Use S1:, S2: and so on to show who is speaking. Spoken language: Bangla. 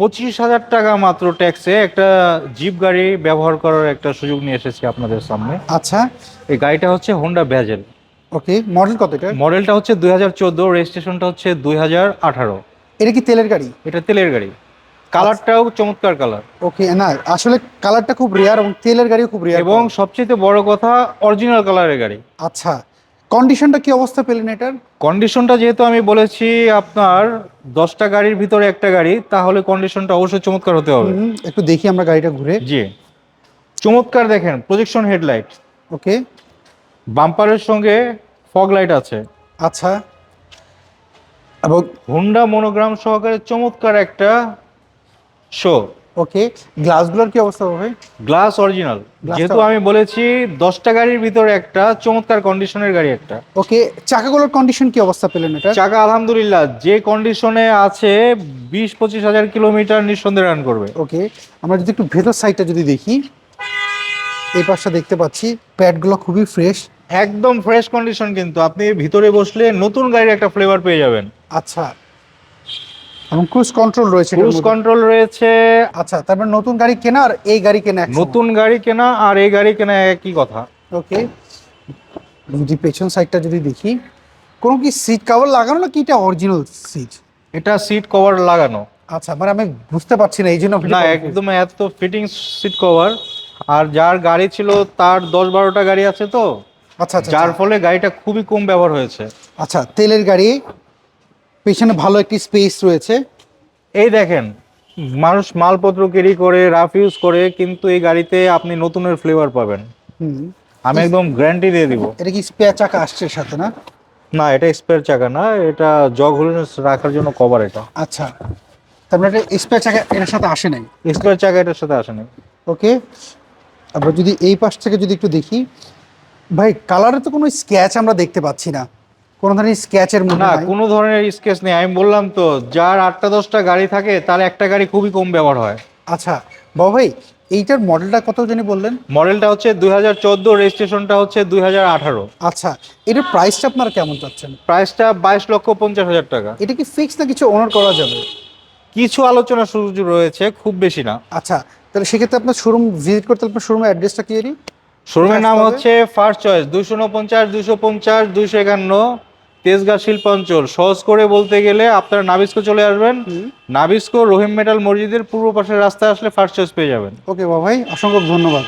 S1: 25,000 টাকা মাত্র ট্যাক্সে একটা জিপ গাড়ি ব্যবহার করার একটা সুযোগ নিয়ে এসেছি আপনাদের সামনে।
S2: আচ্ছা,
S1: এই গাড়িটা হচ্ছে হোন্ডা ভ্যাজেল।
S2: ওকে। মডেল কত এটা?
S1: মডেলটা হচ্ছে 2014, রেজিস্ট্রেশনটা হচ্ছে 2018।
S2: এটা কি তেলের গাড়ি?
S1: এটা তেলের গাড়ি।
S2: আচ্ছা,
S1: কালারটাও চমৎকার কালার।
S2: ওকে। না, আসলে কালারটা খুব রেয়ার এবং তেলের গাড়িও খুব রেয়ার
S1: এবং সবচেয়ে বড় কথা, অরিজিনাল কালারের গাড়ি।
S2: আচ্ছা, কন্ডিশনটা কি অবস্থা পেলেন এটার?
S1: কন্ডিশনটা যেহেতু আমি বলেছি আপনার 10টা গাড়ির ভিতরে একটা গাড়ি, তাহলে কন্ডিশনটা অবশ্যই চমৎকার হতে হবে।
S2: একটু দেখি আমরা গাড়িটা ঘুরে।
S1: জি, চমৎকার। দেখেন, প্রজেকশন হেডলাইট,
S2: ওকে।
S1: বাম্পারের সঙ্গে ফগ লাইট আছে।
S2: আচ্ছা, এবং
S1: হোন্ডা মনোগ্রাম সহকারে চমৎকার একটা শো।
S2: ওকে, গ্লাসগুলোর কি অবস্থা হবে?
S1: Glass original.
S2: গ্লাসটা
S1: যেহেতু আমি বলেছি 10টা গাড়ির ভিতরে একটা চমৎকার কন্ডিশনের গাড়ি একটা।
S2: ওকে। চাকাগুলোর কন্ডিশন কি অবস্থা পেলেন এটা?
S1: চাকা আলহামদুলিল্লাহ যে কন্ডিশনে আছে, 20-25 হাজার কিলোমিটার নিঃসন্দেহে রান করবে।
S2: ওকে, আমরা যদি একটু ভেতর সাইডটা যদি দেখি, এই পাশটা দেখতে পাচ্ছি প্যাডগুলো খুবই ফ্রেশ।
S1: একদম ফ্রেশ কন্ডিশন, কিন্তু আপনি ভিতরে বসলে নতুন গাড়ির একটা ফ্লেভার পেয়ে যাবেন।
S2: আচ্ছা, এবং ক্রুজ কন্ট্রোল রয়েছে এটার
S1: ক্রুজ
S2: মধ্যে।
S1: কন্ট্রোল রয়েছে।
S2: আচ্ছা, তারপর নতুন গাড়ি কেনা আর এই গাড়ি কেনা একসঙ্গে?
S1: নতুন গাড়ি কেনা আর এই গাড়ি কেনা একই কথা।
S2: ওকে, যদি পেছন সাইডটা যদি দেখি, কোনো কি সিট কভার লাগানো না কি এটা অরিজিনাল সিট?
S1: এটা সিট কভার লাগানো।
S2: আচ্ছা, মানে আমি বুঝতে পারছি না এই জন্য
S1: না, একদম এত ফিটিং সিট কভার। আর যার গাড়ি ছিল তার 10-12টা গাড়ি আছে তো,
S2: আচ্ছা আচ্ছা
S1: যার
S2: আচ্ছা।
S1: ফলে গাড়িটা খুবই কম ব্যবহার হয়েছে।
S2: আচ্ছা, তেলের গাড়ি, পেছনে ভালো একটি স্পেস রয়েছে।
S1: এই দেখেন, মানুষ মালপত্র ক্যারি করে, রাফ ইউজ করে, কিন্তু এই গাড়িতে আপনি নতুনের ফ্লেভার পাবেন।
S2: হুম।
S1: আমি একদম গ্যারান্টি দিয়ে দিব।
S2: এটা কি স্পেয়ার চাকা আসছে সাথে না?
S1: না, এটা স্পেয়ার চাকা না, এটা জগ হুইল রাখার জন্য কভার এটা।
S2: আচ্ছা, তারপরে এটা স্পেয়ার চাকা এর সাথে আসে নাই?
S1: স্পেয়ার চাকা এটার সাথে আসেনি।
S2: ওকে। আমরা যদি এই পাশ থেকে যদি একটু দেখি, ভাই কালারে তো কোনো স্ক্যাচ আমরা দেখতে পাচ্ছি না, কোনো ধরনের স্ক্যাচের মধ্যে
S1: না,
S2: নাই।
S1: কোনো ধরনের স্কেচ নেই। আমি বললাম তো, যার 8টা-10টা গাড়ি থাকে তার একটা গাড়ি খুবই কম ব্যবহার হয়।
S2: আচ্ছা, বাবা ভাই, এইটার মডেলটা কত জানি বললেন?
S1: মডেলটা হচ্ছে 2014, রেজিস্ট্রেশনটা হচ্ছে 2018।
S2: আচ্ছা, এটার প্রাইসটা আপনারা কেমন চাচ্ছেন?
S1: প্রাইসটা 22,50,000 টাকা।
S2: এটা কি ফিক্স না কিছু অনার করা যাবে?
S1: কিছু আলোচনা সুযোগ রয়েছে, খুব বেশি না।
S2: আচ্ছা, তাহলে সেক্ষেত্রে আপনার শোরুম ভিজিট করতে আপনার শোরুমের অ্যাড্রেসটা কি জানি?
S1: শোরুমের নাম হচ্ছে ফার্স্ট চয়েস, 249, 250, 251, তেজগাঁ শিল্পাঞ্চল। সহজ করে বলতে গেলে আপনারা নাবিস্কো চলে আসবেন। নাবিস্কো রহিম মেটাল মসজিদের পূর্ব পাশের রাস্তায় আসলে ফার্স্ট চয়েস পেয়ে যাবেন।
S2: ওকে বাবা ভাই, অসংখ্য ধন্যবাদ।